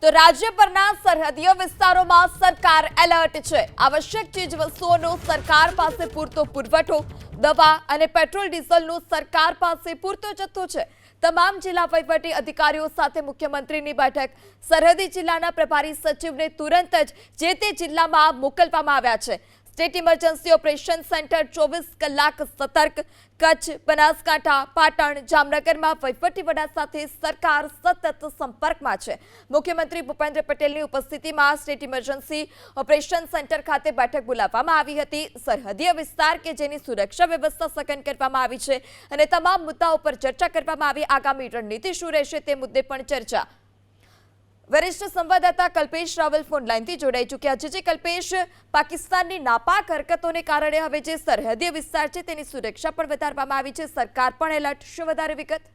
તો રાજ્ય પરના સરહદીય વિસ્તારોમાં સરકાર એલર્ટ છે। આવશ્યક ચીજ વસ્તુઓનો સરકાર પાસે પૂરતો પુરવઠો, દવા અને પેટ્રોલ ડીઝલનો સરકાર પાસે પૂરતો જથ્થો છે। તમામ જિલ્લા વહીવટી અધિકારીઓ સાથે મુખ્યમંત્રીની બેઠક। સરહદી જિલ્લાના પ્રભારી સચિવને તુરંત જ જે તે જિલ્લામાં મોકલવામાં આવ્યા છે। સ્ટેટ ઇમરજન્સી ઓપરેશન સેન્ટર 24 કલાક સતર્ક। કચ્છ, બનાસકાંઠા, પાટણ, જામનગરમાં વહીવટી વડા સાથે સરકાર સતત સંપર્કમાં છે। મુખ્યમંત્રી ભૂપેન્દ્ર પટેલની ઉપસ્થિતિમાં સ્ટેટ ઇમરજન્સી ઓપરેશન સેન્ટર ખાતે બેઠક બોલાવવામાં આવી હતી। સરહદીય વિસ્તાર કે જેની સુરક્ષા વ્યવસ્થા સઘન કરવામાં આવી છે અને તમામ મુદ્દાઓ પર ચર્ચા કરવામાં આવી। આગામી રણનીતિ શું રહેશે તે મુદ્દે પણ ચર્ચા। વરિષ્ઠ સંવાદદાતા કલ્પેશ રાવલ ફોન લાઈનથી જોડાઈ ચૂક્યા છે। કલ્પેશ, પાકિસ્તાનની નાપાક હરકતોને કારણે હવે જે સરહદીય વિસ્તાર છે તેની સુરક્ષા પણ વધારવામાં આવી છે, સરકાર પણ એલર્ટ। શું વધારે વિગત?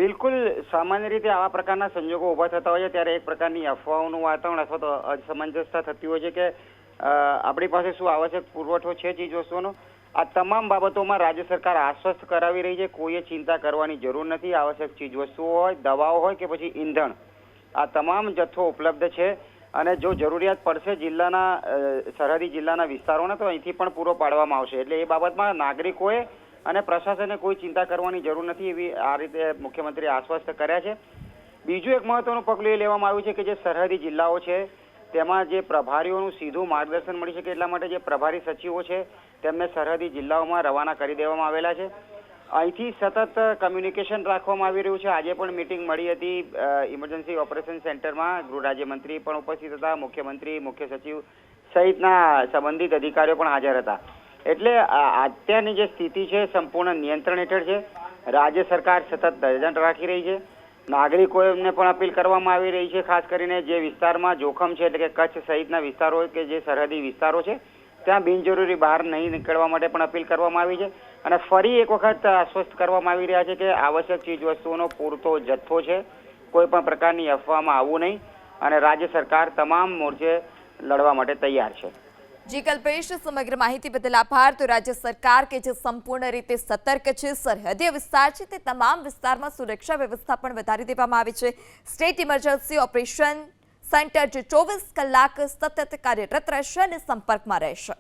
બિલકુલ, સામાન્ય રીતે આવા પ્રકારના સંજોગો ઉભા થતા હોય છે ત્યારે એક પ્રકારની અફવાઓનું વાતાવરણ અથવા તો અસમંજસતા થતી હોય છે કે આપણી પાસે શું આવશ્યક પુરવઠો છે ચીજ વસ્તુઓનો। આ તમામ બાબતોમાં રાજ્ય સરકાર આશ્વસ્ત કરાવી રહી છે। કોઈએ ચિંતા કરવાની જરૂર નથી। આવશ્યક ચીજ વસ્તુઓ હોય, દવાઓ હોય કે પછી ઈંધણ, આ તમામ જથ્થો ઉપલબ્ધ છે અને જો જરૂરિયાત પડશે જિલ્લાના સરહદી જિલ્લાના વિસ્તારોને તો અહીંથી પણ પૂરો પાડવામાં આવશે। એટલે એ બાબતમાં નાગરિકોએ અને પ્રશાસને કોઈ ચિંતા કરવાની જરૂર નથી એવી આ રીતે મુખ્યમંત્રીએ આશ્વસ્ત કર્યા છે। બીજું એક મહત્વનું પગલું એ લેવામાં આવ્યું છે કે જે સરહદી જિલ્લાઓ છે તેમાં જે પ્રભારીઓનું સીધું માર્ગદર્શન મળી શકે એટલા માટે જે પ્રભારી સચિવો છે તેમને સરહદી જિલ્લાઓમાં રવાના કરી દેવામાં આવેલા છે। અહીંથી સતત કમ્યુનિકેશન રાખવામાં આવી રહ્યું છે। આજે પણ મીટિંગ મળી હતી ઇમરજન્સી ઓપરેશન સેન્ટરમાં, ગૃહ રાજ્યમંત્રી પણ ઉપસ્થિત હતા, મુખ્યમંત્રી, મુખ્ય સચિવ સહિતના સંબંધિત અધિકારીઓ પણ હાજર હતા। એટલે અત્યારની જે સ્થિતિ છે સંપૂર્ણ નિયંત્રણ હેઠળ છે। રાજ્ય સરકાર સતત નજર રાખી રહી છે। નાગરિકોને પણ અપીલ કરવામાં આવી રહી છે, ખાસ કરીને જે વિસ્તારમાં જોખમ છે એટલે કે કચ્છ સહિતના વિસ્તારો કે જે સરહદી વિસ્તારો છે ત્યાં બિનજરૂરી બહાર નહીં નીકળવા માટે પણ અપીલ કરવામાં આવી છે અને ફરી એક વખત આશ્વસ્ત કરવામાં આવી રહ્યા છે કે આવશ્યક ચીજ વસ્તુઓનો પૂરતો જથ્થો છે। કોઈ પણ પ્રકારની અફવામાં આવવું નહીં અને રાજ્ય સરકાર તમામ મોરચે લડવા માટે તૈયાર છે। જી કલ્પેશ, સમગ્ર માહિતી બદલ આભાર। તો રાજ્ય સરકાર કે જે સંપૂર્ણ રીતે સતર્ક છે, સરહદીય વિસ્તાર છે તે તમામ વિસ્તારમાં સુરક્ષા વ્યવસ્થા પણ વધારી દેવામાં આવી છે। સ્ટેટ ઇમરજન્સી ઓપરેશન સેન્ટર જે 24 કલાક સતત કાર્યરત રહેશે અને સંપર્કમાં રહેશે।